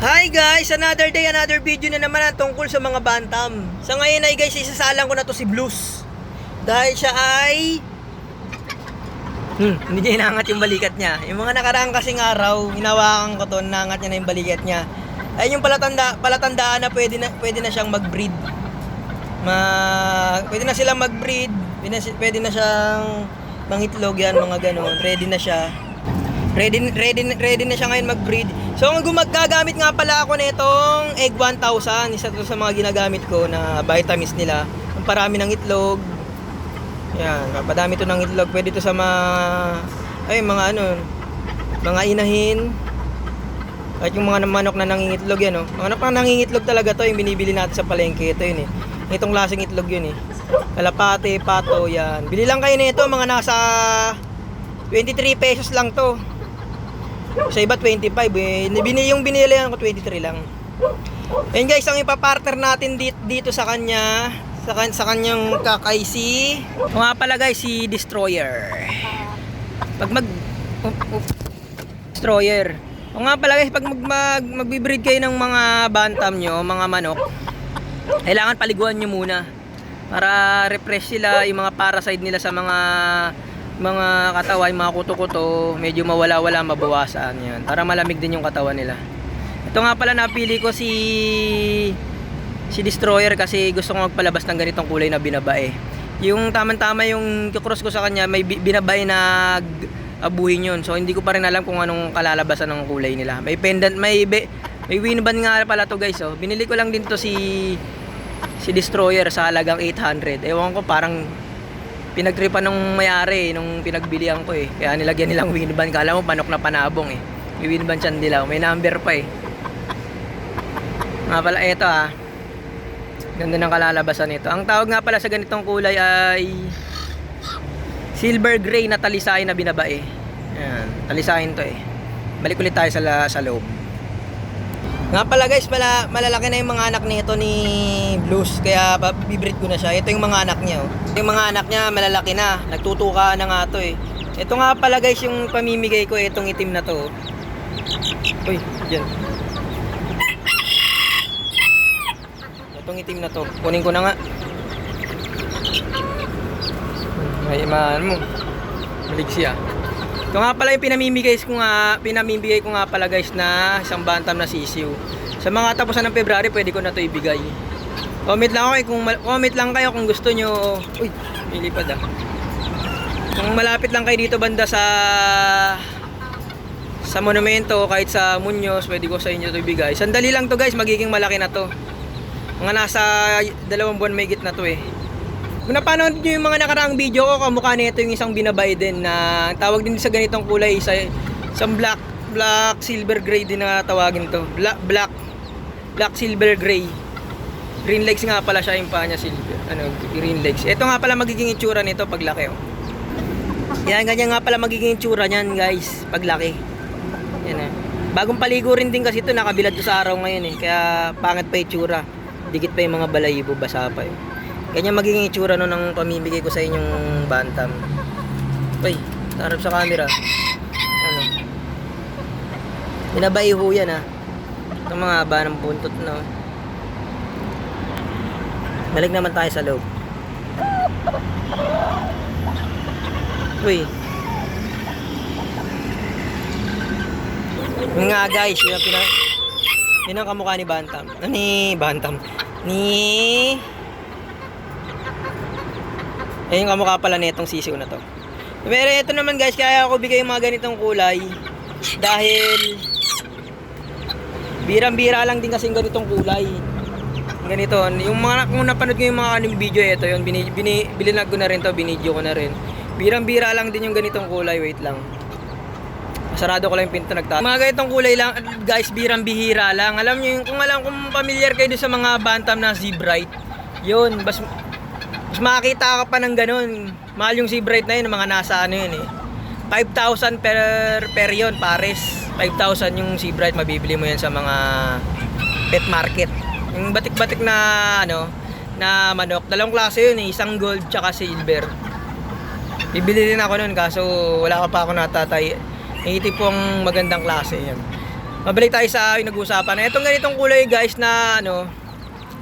Hi guys! Another day, another video na naman tungkol sa mga bantam. Sa ngayon ay guys, isasalang ko na to si Blues. Dahil siya ay hindi niya inangat yung balikat niya. Yung mga nakaraang kasing araw, hinawakan ko to, nangat niya na yung balikat niya. Ayun yung palatandaan na pwede na siyang mag-breed. Pwede na silang mag-breed, pwede na siyang mangitlog yan, mga ganon. Ready na siya. Ready na siya ngayon mag-breed. So ang gagamit nga pala ako nitong Egg 1000. Isa to sa mga ginagamit ko na vitamins nila. Ang parami ng itlog. Yan, padami to ng itlog. Pwede to sa mga inahin. At yung mga manok na nangingitlog yan, oh. Manok na nangingitlog talaga to, yung binibili natin sa palengke. Ito yun, eh. Itong klaseng itlog yun, eh. Kalapate, pato, yan. Bili lang kayo nito, mga nasa 23 pesos lang to. Sa iba 25 eh. Yung binili ko 23 lang. And guys, ang ipapartner natin dito sa kanya, sa kanyang kakaisi. O nga pala guys, si Destroyer. Pag Destroyer. O nga pala guys, pag magbi-breed kayo ng mga bantam nyo, mga manok, kailangan paliguan nyo muna para refresh sila, yung mga parasite nila sa mga katawan, yung mga kuto-kuto, medyo mawala-wala, mabawasan yan, para malamig din yung katawan nila. Ito nga pala, napili ko si Destroyer kasi gusto ko magpalabas ng ganitong kulay na binabae. Yung tamang-tama yung cross ko sa kanya, may binabae na abuhin yun. So hindi ko pa rin alam kung anong kalalabasan ng kulay nila. May pendant, may winband nga pala to guys, oh. Binili ko lang din to si Destroyer sa halagang 800. Ewan ko, parang pinagtripan ng may-ari nung pinagbilihan ko, eh. Kaya nilagyan nilang winband. Kala mo manok na panabong, eh. May winband siya dilaw. May number pa, eh. Nga pala, eto, ganda ng kalalabasan nito. Ang tawag nga pala sa ganitong kulay ay silver gray na talisay na binabae. Ayan, talisayin to, eh. Balik ulit tayo sa loob. Nga pala guys, malalaki na yung mga anak nito ni Blues, kaya bibreed ko na siya. Ito yung mga anak niya, oh. Yung mga anak niya malalaki na, nagtutuka na nga to, eh. Ito nga pala guys yung pamimigay ko, itong itim na to. Uy, dyan. Itong itim na to, kunin ko na nga. Ay, mo. Malig siya. Ito nga pala yung pinamimigay ko nga pala guys na isang bantam na sisiw. Sa mga tapusan ng February, pwede ko na to ibigay. Comment lang kayo kung gusto nyo. Uy, nilipad Kung malapit lang kayo dito banda sa monumento, kahit sa Muñoz, pwede ko sa inyo to ibigay. Sandali lang to guys, magiging malaki na to. Mga nasa 2 buwan may git na to, eh. Kung napanood nyo yung mga nakaraang video ko, kamukha nito yung isang binabay din na tawag din sa ganitong kulay, isang black silver gray din na tawagin to. Black silver gray. Green legs nga pala siya, yung paa niya silver. Green legs. Ito nga pala magiging itsura nito paglaki, oh. Yan, ganyan nga pala magiging itsura niyan, guys, paglaki. Yan, bagong paligo rin din kasi ito, nakabilad to sa araw ngayon, eh. Kaya pangit pa itsura. Dikit pa yung mga balayibo, basa pa, eh. Ganyan magiging itsura no ng pamimigay ko sa inyong bantam. Uy, harap sa camera. Binabae ho yan, Itong mga haba ng buntot, no. Balik naman tayo sa loob. Uy. Yun nga guys, yun ang kamukha ni Bantam. Ayun yung kamukha pala nitong sisiw na to. Pero ito naman guys, kaya ako bigay yung mga ganitong kulay dahil birang-bira lang din kasi ganitong kulay. Ganito, yung mga kung napanood ko yung mga kanong video, ito yun, bilinag ko na rin to, binidyo ko na rin. Birang-bira lang din yung ganitong kulay, wait lang. Sarado ko lang yung pinto, mga ganitong kulay lang guys, birang-bihira lang. Alam niyo kung familiar kayo sa mga bantam na Z-Bright, yun, mas makakita ka pa ng ganun. Mahal yung Z-Bright na yun, mga nasa yun, eh. 5,000 per yun, pares. 5,000 yung Z-Bright, mabibili mo yan sa mga pet market. Yung batik-batik na na manok, dalawang klase yun, eh. Isang gold tsaka silver. Bibili din ako nun, kaso wala pa ako natatay. Ito pong magandang klase yan. Mabalik tayo sa nag-uusapan. Itong ganitong kulay guys na ano,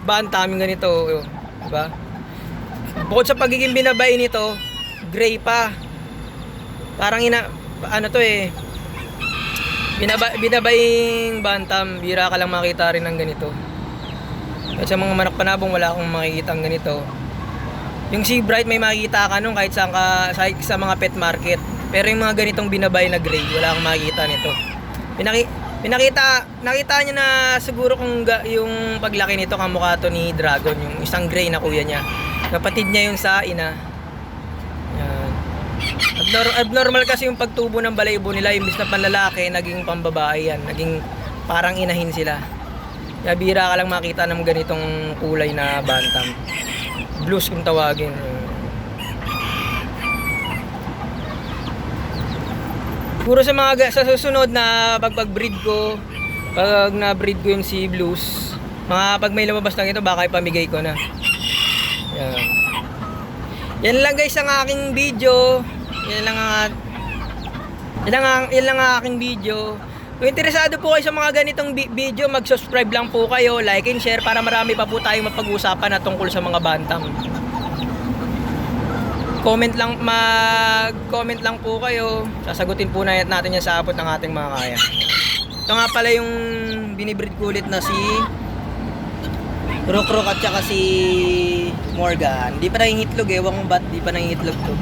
bantam yung ganito, oh, diba? Bukod sa pagiging binabay nito, gray pa. Parang ano to eh, binabaying bantam, bira ka lang makita rin ng ganito. At sa mga manok panabong wala akong makikita ng ganito. Yung Sea Bright may makikita ka nung kahit saan ka, sa mga pet market. Pero yung mga ganitong binabay na gray, wala akong makikita nito. Nakita niya na siguro kung yung paglaki nito kamukha to ni Dragon, yung isang gray na kuya niya. Kapatid niya yung sa ina. Yan. Abnormal kasi yung pagtubo ng balayibo nila, imbis na panlalaki, naging pambabae yan. Naging parang inahin sila. Kaya bira ka lang makita ng ganitong kulay na bantam. Blues kung tawagin. Puro sa susunod na pag-breed ko, pag na-breed ko yung Sea Blues, pag may lumabas lang ito, baka ipamigay ko na. Yan. Yan lang guys ang aking video. Yan lang ang aking video. Kung interesado po kayo sa mga ganitong video, mag-subscribe lang po kayo, like and share para marami pa po tayong mapag-usapan na tungkol sa mga bantam. Mag-comment lang po kayo. Sasagutin po natin yan sa abot ng ating mga kaya. Ito nga pala yung binibreed ko ulit na si Rook at saka si Morgan. Di pa nangingitlog eh. Ewan ko ba't di pa nangingitlog to.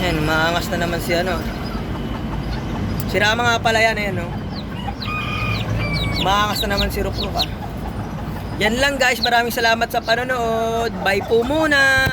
Ayan, maangas na naman si ano. Si Rama nga pala yan. Ayan, no? Maangas na naman si Rook ah. Yan lang guys. Maraming salamat sa panonood. Bye po muna.